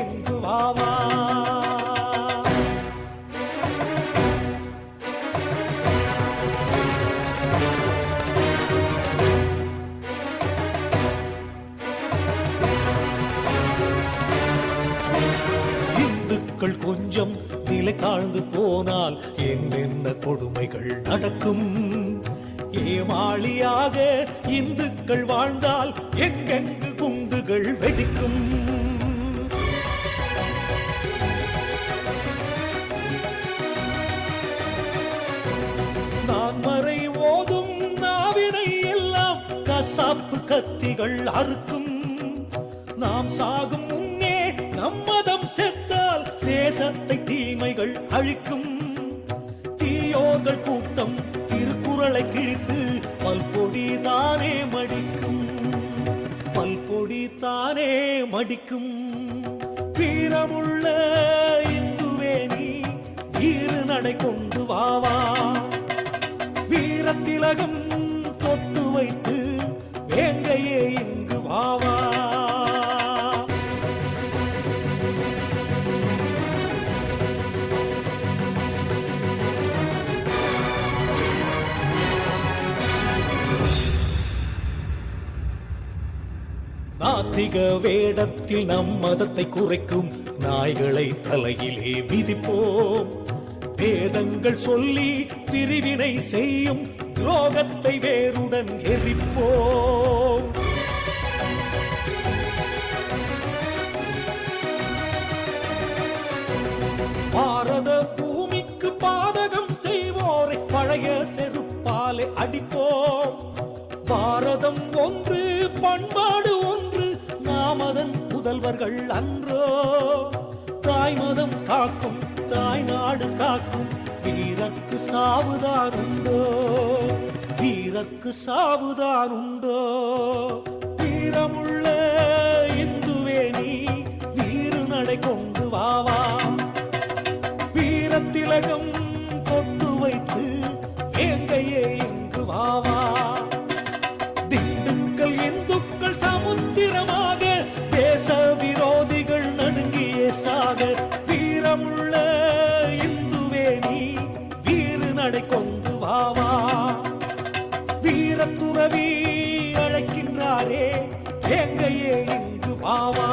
இங்கு வாவா. இந்துக்கள் கொஞ்சம் நிலை தாழ்ந்து போனால் என்னென்ன கொடுமைகள் நடக்கும். ஏமாளியாக இந்துக்கள் வாழ்ந்தால் எங்கெங்கு குண்டுகள் வெடிக்கும். நான் மறை ஓதும் நாவினை எல்லாம் கசாப்பு கத்திகள் அறுக்கும். நாம் சாகும் முன்னே நம்மதம் செத்தால் தேசத்தை தீமைகள் அழிக்கும். தீயோர்கள் கூட்டம் திருக்குறளை கிழித்து பல்பொடி தானே மடிக்கும். பல்பொடி தானே மடிக்கும். வீரமுள்ள இந்துவே நீ வீறு நடை கொண்டு வாவா. வீரத்திலகம் தொட்டு வைத்து வேங்கையே இங்கு வாவா. நாத்திக வேடத்தில் நம் மதத்தை குறைக்கும் நாய்களை தலையிலே மிதிப்போம். வேதங்கள் சொல்லி பிரிவினை செய்யும் துரோகத்தை வேருடன் எரிப்போம். பாரத பூமிக்கு பாதகம் செய்வோரை பழைய செருப்பாலே அடிப்போம். பாரதம் ஒன்று, பண்பாடு ஒன்று, நாமதன் புதல்வர்கள் அன்றோ. தாய் மதம் காக்கும், தாய் நாடு காக்கும், வீரர்க்கு சாவுதான் உண்டோ. வீரர்க்கு சாவுதான் உண்டோ. வீரமுள்ள இந்துவே நீ வீறு நடை கொண்டு வாவா. வீரத்திலகம் கொண்டு வைத்து வேங்கையே இங்கு வாவா. திண்டுக்கல் இந்துக்கள் சமுத்திரமாக தேச விரோதிகள் நடுங்கிய சாக. வீரமுள்ள இந்துவே நீ வீறு நடை கொண்டு வாவா. வீரத்துறவி அழைக்கின்றாரே வேங்கையே இங்கு வாவா.